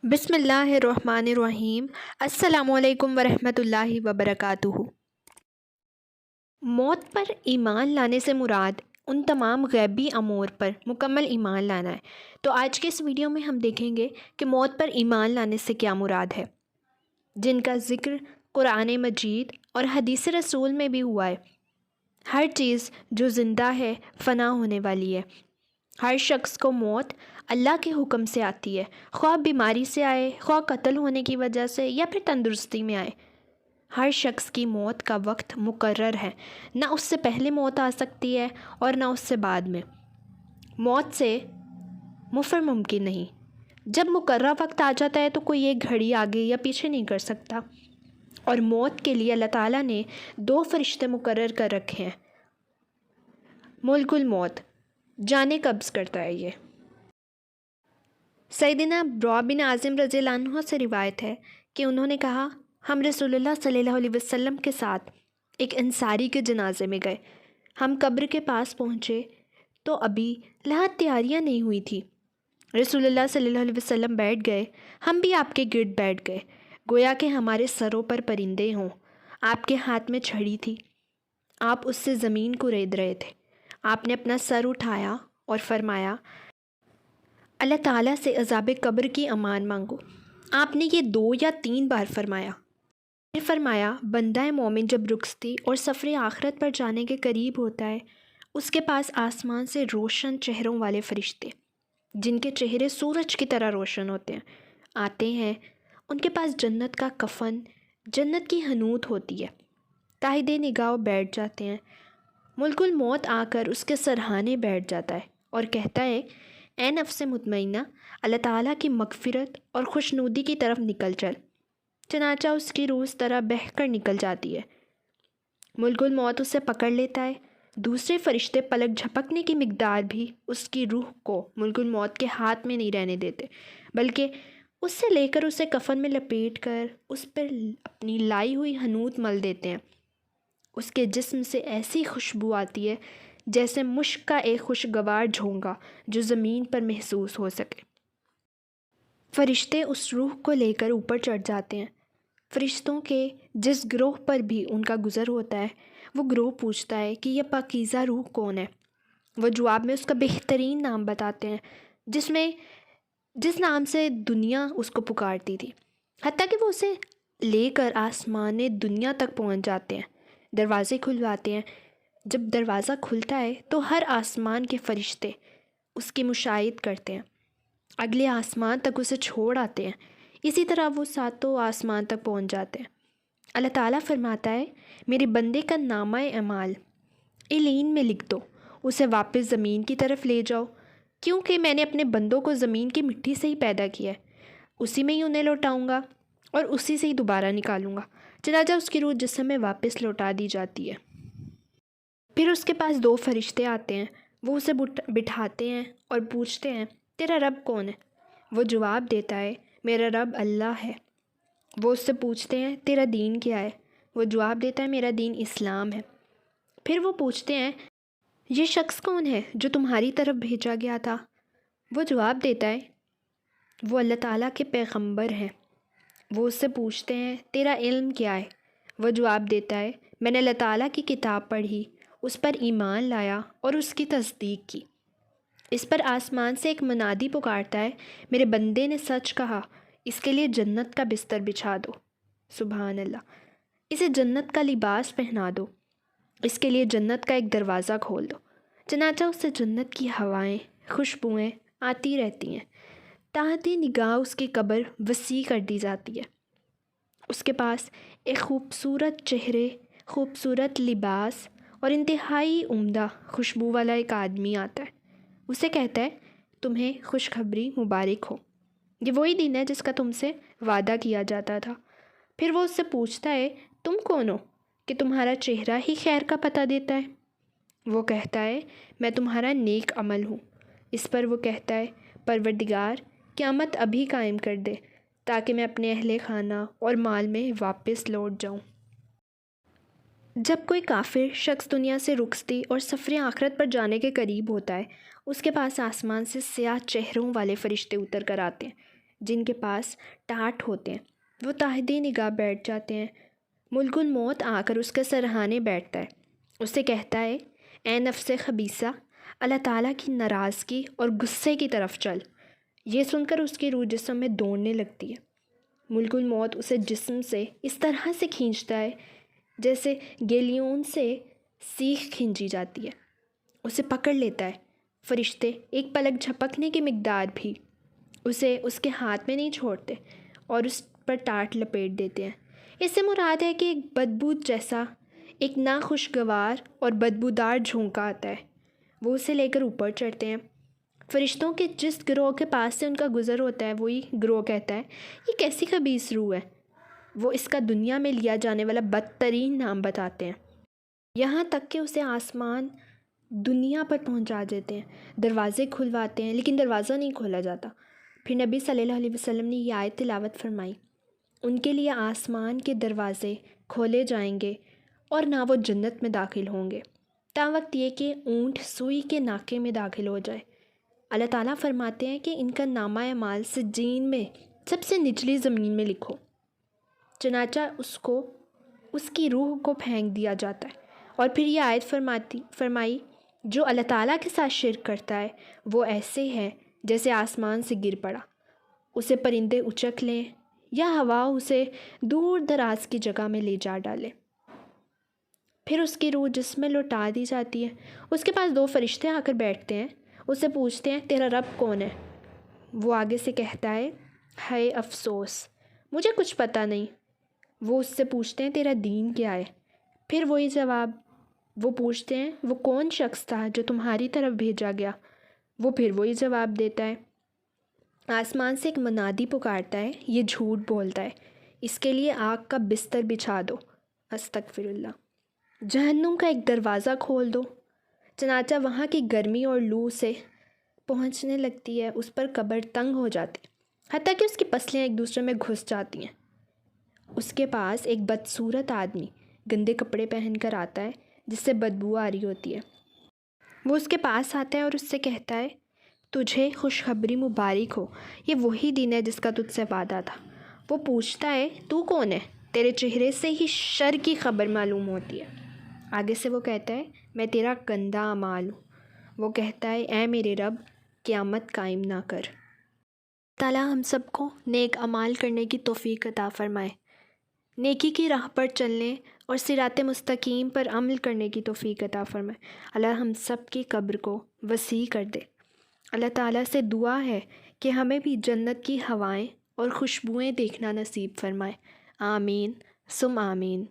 بسم اللہ الرحمن الرحیم۔ السلام علیکم ورحمۃ اللہ وبرکاتہ۔ موت پر ایمان لانے سے مراد ان تمام غیبی امور پر مکمل ایمان لانا ہے۔ تو آج کے اس ویڈیو میں ہم دیکھیں گے کہ موت پر ایمان لانے سے کیا مراد ہے، جن کا ذکر قرآن مجید اور حدیث رسول میں بھی ہوا ہے۔ ہر چیز جو زندہ ہے فنا ہونے والی ہے۔ ہر شخص کو موت اللہ کے حکم سے آتی ہے، خواہ بیماری سے آئے، خواہ قتل ہونے کی وجہ سے یا پھر تندرستی میں آئے۔ ہر شخص کی موت کا وقت مقرر ہے، نہ اس سے پہلے موت آ سکتی ہے اور نہ اس سے بعد میں۔ موت سے مفر ممکن نہیں۔ جب مقررہ وقت آ جاتا ہے تو کوئی ایک گھڑی آگے یا پیچھے نہیں کر سکتا، اور موت کے لیے اللہ تعالیٰ نے 2 فرشتے مقرر کر رکھے ہیں۔ ملک الموت، جانیں قبض کرتا ہے یہ۔ سیدنا براء بن عازم رضی اللہ عنہ سے روایت ہے کہ انہوں نے کہا، ہم رسول اللہ صلی اللہ علیہ وسلم کے ساتھ ایک انصاری کے جنازے میں گئے۔ ہم قبر کے پاس پہنچے تو ابھی لحاظ تیاریاں نہیں ہوئی تھی۔ رسول اللہ صلی اللہ علیہ وسلم بیٹھ گئے، ہم بھی آپ کے گرد بیٹھ گئے، گویا کہ ہمارے سروں پر پرندے ہوں۔ آپ کے ہاتھ میں چھڑی تھی، آپ اس سے زمین کو رید رہے تھے۔ آپ نے اپنا سر اٹھایا اور فرمایا، اللہ تعالیٰ سے عذاب قبر کی امان مانگو۔ آپ نے یہ 2 یا 3 بار فرمایا۔ پھر فرمایا، بندہ مومن جب رخصتی اور سفر آخرت پر جانے کے قریب ہوتا ہے، اس کے پاس آسمان سے روشن چہروں والے فرشتے، جن کے چہرے سورج کی طرح روشن ہوتے ہیں، آتے ہیں۔ ان کے پاس جنت کا کفن، جنت کی حنوط ہوتی ہے۔ تائید نگاہ بیٹھ جاتے ہیں۔ ملک الموت آ کر اس کے سرہانے بیٹھ جاتا ہے اور کہتا ہے، اے نفس مطمئنہ، اللہ تعالیٰ کی مغفرت اور خوشنودی کی طرف نکل چل۔ چنانچہ اس کی روح اس طرح بہہ کر نکل جاتی ہے۔ ملک الموت اسے پکڑ لیتا ہے۔ دوسرے فرشتے پلک جھپکنے کی مقدار بھی اس کی روح کو ملک الموت کے ہاتھ میں نہیں رہنے دیتے، بلکہ اس سے لے کر اسے کفن میں لپیٹ کر اس پر اپنی لائی ہوئی حنوط مل دیتے ہیں۔ اس کے جسم سے ایسی خوشبو آتی ہے جیسے مشک کا ایک خوشگوار جھونکا جو زمین پر محسوس ہو سکے۔ فرشتے اس روح کو لے کر اوپر چڑھ جاتے ہیں۔ فرشتوں کے جس گروہ پر بھی ان کا گزر ہوتا ہے، وہ گروہ پوچھتا ہے کہ یہ پاکیزہ روح کون ہے؟ وہ جواب میں اس کا بہترین نام بتاتے ہیں، جس نام سے دنیا اس کو پکارتی تھی، حتیٰ کہ وہ اسے لے کر آسمان دنیا تک پہنچ جاتے ہیں۔ دروازے کھلواتے ہیں۔ جب دروازہ کھلتا ہے تو ہر آسمان کے فرشتے اس کی مشاہد کرتے ہیں، اگلے آسمان تک اسے چھوڑ آتے ہیں۔ اسی طرح وہ 7 آسمان تک پہنچ جاتے ہیں۔ اللہ تعالیٰ فرماتا ہے، میرے بندے کا نامہ اعمال علین میں لکھ دو، اسے واپس زمین کی طرف لے جاؤ، کیونکہ میں نے اپنے بندوں کو زمین کی مٹی سے ہی پیدا کیا ہے، اسی میں ہی انہیں لوٹاؤں گا اور اسی سے ہی دوبارہ نکالوں گا۔ چنانچہ اس کی روح جسم میں واپس لوٹا دی جاتی ہے۔ پھر اس کے پاس 2 فرشتے آتے ہیں، وہ اسے بٹھاتے ہیں اور پوچھتے ہیں، تیرا رب کون ہے؟ وہ جواب دیتا ہے، میرا رب اللہ ہے۔ وہ اس سے پوچھتے ہیں، تیرا دین کیا ہے؟ وہ جواب دیتا ہے، میرا دین اسلام ہے۔ پھر وہ پوچھتے ہیں، یہ شخص کون ہے جو تمہاری طرف بھیجا گیا تھا؟ وہ جواب دیتا ہے، وہ اللہ تعالیٰ کے پیغمبر ہیں۔ وہ اس سے پوچھتے ہیں، تیرا علم کیا ہے؟ وہ جواب دیتا ہے، میں نے اللہ تعالیٰ کی کتاب پڑھی، اس پر ایمان لایا اور اس کی تصدیق کی۔ اس پر آسمان سے ایک منادی پکارتا ہے، میرے بندے نے سچ کہا، اس کے لیے جنت کا بستر بچھا دو، سبحان اللہ، اسے جنت کا لباس پہنا دو، اس کے لیے جنت کا ایک دروازہ کھول دو۔ چنانچہ اس سے جنت کی ہوائیں، خوشبوئیں آتی رہتی ہیں۔ تحت نگاہ اس کی قبر وسیع کر دی جاتی ہے۔ اس کے پاس ایک خوبصورت چہرے، خوبصورت لباس اور انتہائی عمدہ خوشبو والا ایک آدمی آتا ہے۔ اسے کہتا ہے، تمہیں خوشخبری مبارک ہو، یہ وہی دن ہے جس کا تم سے وعدہ کیا جاتا تھا۔ پھر وہ اس سے پوچھتا ہے، تم کون ہو کہ تمہارا چہرہ ہی خیر کا پتہ دیتا ہے؟ وہ کہتا ہے، میں تمہارا نیک عمل ہوں۔ اس پر وہ کہتا ہے، پروردگار، قیامت ابھی قائم کر دے تاکہ میں اپنے اہل خانہ اور مال میں واپس لوٹ جاؤں۔ جب کوئی کافر شخص دنیا سے رخصتی اور سفر آخرت پر جانے کے قریب ہوتا ہے، اس کے پاس آسمان سے سیاہ چہروں والے فرشتے اتر کر آتے ہیں۔ جن کے پاس ٹاٹ ہوتے ہیں، وہ تاحدی نگاہ بیٹھ جاتے ہیں۔ ملک الموت آ کر اس کے سرہانے بیٹھتا ہے، اس سے کہتا ہے اے نفس خبیثہ، اللہ تعالیٰ کی ناراضگی اور غصے کی طرف چل۔ یہ سن کر اس کی روح جسم میں دوڑنے لگتی ہے۔ ملک الموت اسے جسم سے اس طرح سے کھینچتا ہے جیسے گیلیون سے سیخ کھینچی جاتی ہے، اسے پکڑ لیتا ہے۔ فرشتے ایک پلک جھپکنے کی مقدار بھی اسے اس کے ہاتھ میں نہیں چھوڑتے اور اس پر ٹاٹ لپیٹ دیتے ہیں۔ اس سے مراد ہے کہ ایک بدبو جیسا ایک ناخوشگوار اور بدبودار جھونکا آتا ہے، وہ اسے لے کر اوپر چڑھتے ہیں۔ فرشتوں کے جس گروہ کے پاس سے ان کا گزر ہوتا ہے وہی گروہ کہتا ہے یہ کیسی خبیث روح ہے، وہ اس کا دنیا میں لیا جانے والا بدترین نام بتاتے ہیں، یہاں تک کہ اسے آسمان دنیا پر پہنچا دیتے ہیں۔ دروازے کھلواتے ہیں لیکن دروازہ نہیں کھولا جاتا۔ پھر نبی صلی اللہ علیہ وسلم نے یہ آیت تلاوت فرمائی، ان کے لیے آسمان کے دروازے کھولے جائیں گے اور نہ وہ جنت میں داخل ہوں گے تاوقت یہ کہ اونٹ سوئی کے ناکے میں داخل ہو جائے۔ اللہ تعالیٰ فرماتے ہیں کہ ان کا نامہ اعمال سجین میں سب سے نچلی زمین میں لکھو، چنانچہ اس کی روح کو پھینک دیا جاتا ہے۔ اور پھر یہ آیت فرمائی جو اللہ تعالیٰ کے ساتھ شرک کرتا ہے وہ ایسے ہے جیسے آسمان سے گر پڑا، اسے پرندے اچک لیں یا ہوا اسے دور دراز کی جگہ میں لے جا ڈالے۔ پھر اس کی روح جسم میں لوٹا دی جاتی ہے۔ اس کے پاس 2 فرشتے آ کر بیٹھتے ہیں، اس سے پوچھتے ہیں تیرا رب کون ہے؟ وہ آگے سے کہتا ہے ہائے افسوس، مجھے کچھ پتہ نہیں۔ وہ اس سے پوچھتے ہیں تیرا دین کیا ہے؟ پھر وہ پوچھتے ہیں وہ کون شخص تھا جو تمہاری طرف بھیجا گیا؟ وہ پھر وہی جواب دیتا ہے۔ آسمان سے ایک منادی پکارتا ہے یہ جھوٹ بولتا ہے، اس کے لیے آگ کا بستر بچھا دو، استغفر اللہ، جہنم کا ایک دروازہ کھول دو۔ چنانچہ وہاں کی گرمی اور لو سے پہنچنے لگتی ہے، اس پر قبر تنگ ہو جاتی ہے، حتیٰ کہ اس کی پسلیاں ایک دوسرے میں گھس جاتی ہیں۔ اس کے پاس ایک بدصورت آدمی گندے کپڑے پہن کر آتا ہے جس سے بدبو آ رہی ہوتی ہے۔ وہ اس کے پاس آتا ہے اور اس سے کہتا ہے تجھے خوشخبری مبارک ہو، یہ وہی دن ہے جس کا تجھ سے وعدہ تھا۔ وہ پوچھتا ہے تو کون ہے؟ تیرے چہرے سے ہی شر کی خبر معلوم ہوتی ہے۔ آگے سے وہ کہتا ہے میں تیرا گندا اعمال ہوں۔ وہ کہتا ہے اے میرے رب قیامت قائم نہ کر۔ تعالیٰ ہم سب کو نیک اعمال کرنے کی توفیق عطا فرمائے، نیکی کی راہ پر چلنے اور صراط مستقیم پر عمل کرنے کی توفیق عطا فرمائے۔ اللہ ہم سب کی قبر کو وسیع کر دے۔ اللہ تعالیٰ سے دعا ہے کہ ہمیں بھی جنت کی ہوائیں اور خوشبوئیں دیکھنا نصیب فرمائے۔ آمین ثم آمین۔